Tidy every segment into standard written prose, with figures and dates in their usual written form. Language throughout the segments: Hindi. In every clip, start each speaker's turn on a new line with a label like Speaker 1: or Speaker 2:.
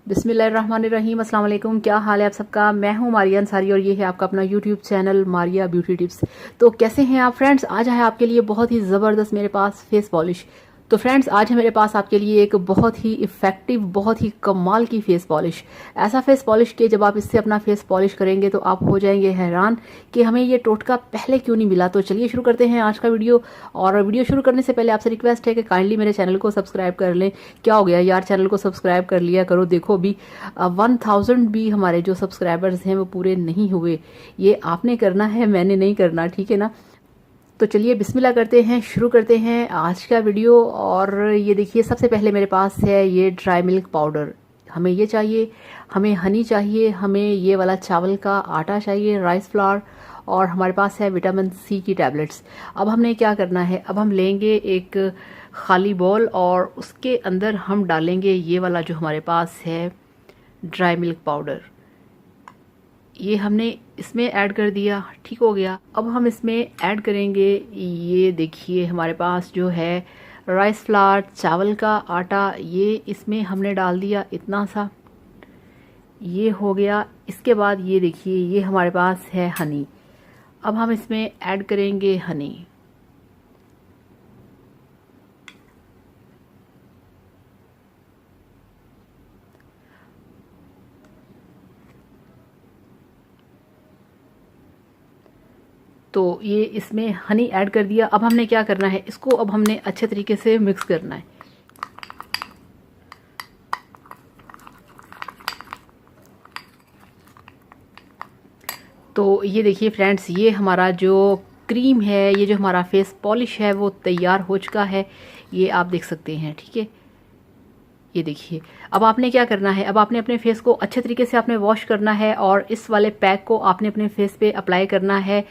Speaker 1: बिस्मिल्लाहिर्रहमानिर्रहीम, अस्सलाम वालेकुम। क्या हाल है आप सबका। मैं हूं मारिया अंसारी और ये है आपका अपना YouTube channel Maria beauty tips. तो कैसे हैं आप फ्रेंड्स। आज है आपके लिए बहुत ही ज़बरदस्त मेरे पास फेस पॉलिश। तो फ्रेंड्स आज है मेरे पास आपके लिए एक बहुत ही इफ़ेक्टिव, बहुत ही कमाल की फेस पॉलिश। ऐसा फेस पॉलिश कि जब आप इससे अपना फेस पॉलिश करेंगे तो आप हो जाएंगे हैरान कि हमें ये टोटका पहले क्यों नहीं मिला। तो चलिए शुरू करते हैं आज का वीडियो। और वीडियो शुरू करने से पहले आपसे रिक्वेस्ट है कि काइंडली मेरे चैनल को सब्सक्राइब कर लें। क्या हो गया यार, चैनल को सब्सक्राइब कर लिया करो। देखो अभी 1000 भी हमारे जो सब्सक्राइबर्स हैं वो पूरे नहीं हुए। ये आपने करना है, मैंने नहीं करना, ठीक है ना। तो चलिए बिस्मिल्लाह करते हैं, शुरू करते हैं आज का वीडियो। और ये देखिए सबसे पहले मेरे पास है ये ड्राई मिल्क पाउडर। हमें ये चाहिए, हमें हनी चाहिए, हमें ये वाला चावल का आटा चाहिए, राइस फ्लावर, और हमारे पास है विटामिन सी की टैबलेट्स। अब हमने क्या करना है, अब हम लेंगे एक खाली बॉल और उसके अंदर हम डालेंगे ये वाला जो हमारे पास है ड्राई मिल्क पाउडर। ये हमने इसमें ऐड कर दिया, ठीक हो गया। अब हम इसमें ऐड करेंगे, ये देखिए हमारे पास जो है राइस फ्लावर, चावल का आटा, ये इसमें हमने डाल दिया इतना सा, ये हो गया। इसके बाद ये देखिए ये हमारे पास है हनी। अब हम इसमें ऐड करेंगे हनी। तो ये इसमें हनी ऐड कर दिया। अब हमने क्या करना है, इसको अब हमने अच्छे तरीके से मिक्स करना है। तो ये देखिए फ्रेंड्स, ये हमारा जो क्रीम है, ये जो हमारा फेस पॉलिश है वो तैयार हो चुका है। ये आप देख सकते हैं, ठीक है। ये देखिए अब आपने क्या करना है, अब आपने अपने फेस को अच्छे तरीके से आपने वॉश करना है और इस वाले पैक को आपने अपने फेस पे अप्लाई करना है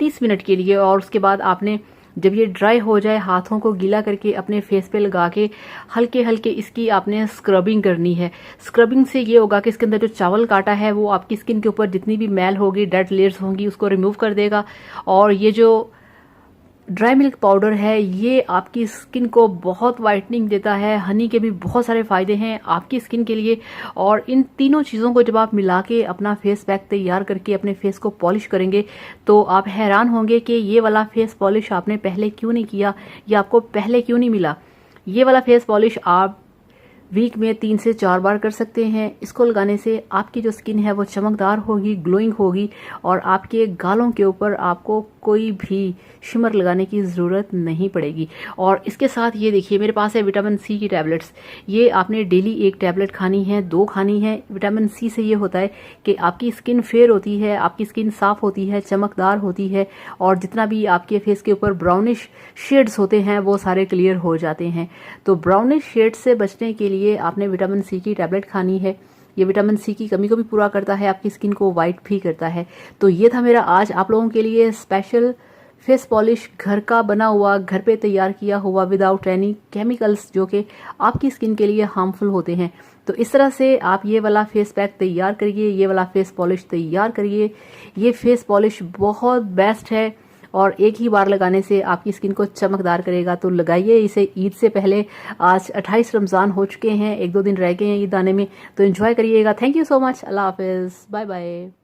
Speaker 1: 30 मिनट के लिए। और उसके बाद आपने जब ये ड्राई हो जाए हाथों को गीला करके अपने फेस पे लगा के हल्के हल्के इसकी आपने स्क्रबिंग करनी है। स्क्रबिंग से ये होगा कि इसके अंदर जो चावल काटा है वो आपकी स्किन के ऊपर जितनी भी मैल होगी, डेड लेयर्स होंगी, उसको रिमूव कर देगा। और ये जो ड्राई मिल्क पाउडर है ये आपकी स्किन को बहुत वाइटनिंग देता है। हनी के भी बहुत सारे फायदे हैं आपकी स्किन के लिए। और इन तीनों चीज़ों को जब आप मिला के अपना फेस पैक तैयार करके अपने फेस को पॉलिश करेंगे तो आप हैरान होंगे कि ये वाला फेस पॉलिश आपने पहले क्यों नहीं किया, या आपको पहले क्यों नहीं मिला। ये वाला फेस पॉलिश आप वीक में 3 से 4 बार कर सकते हैं। इसको लगाने से आपकी जो स्किन है वो चमकदार होगी, ग्लोइंग होगी, और आपके गालों के ऊपर आपको कोई भी शिमर लगाने की ज़रूरत नहीं पड़ेगी। और इसके साथ ये देखिए मेरे पास है विटामिन सी की टैबलेट्स। ये आपने डेली एक टैबलेट खानी है, 2 खानी है। विटामिन सी से ये होता है कि आपकी स्किन फेयर होती है, आपकी स्किन साफ होती है, चमकदार होती है, और जितना भी आपके फेस के ऊपर ब्राउनिश शेड्स होते हैं वो सारे क्लियर हो जाते हैं। तो ब्राउनिश शेड से बचने के लिए आपने विटामिन सी की टैबलेट खानी है। ये विटामिन सी की कमी को भी पूरा करता है, आपकी स्किन को वाइट भी करता है। तो ये था मेरा आज आप लोगों के लिए स्पेशल फेस पॉलिश, घर का बना हुआ, घर पे तैयार किया हुआ, विदाउट एनी केमिकल्स जो कि आपकी स्किन के लिए हार्मफुल होते हैं। तो इस तरह से आप ये वाला फेस पैक तैयार करिए, ये वाला फेस पॉलिश तैयार करिए। ये फेस पॉलिश बहुत बेस्ट है और एक ही बार लगाने से आपकी स्किन को चमकदार करेगा। तो लगाइए इसे ईद से पहले। आज 28 रमज़ान हो चुके हैं, 1-2 दिन रह गए हैं ईद आने में, तो एंजॉय करिएगा। Thank you so much. अल्लाह हाफिज़, बाय बाय।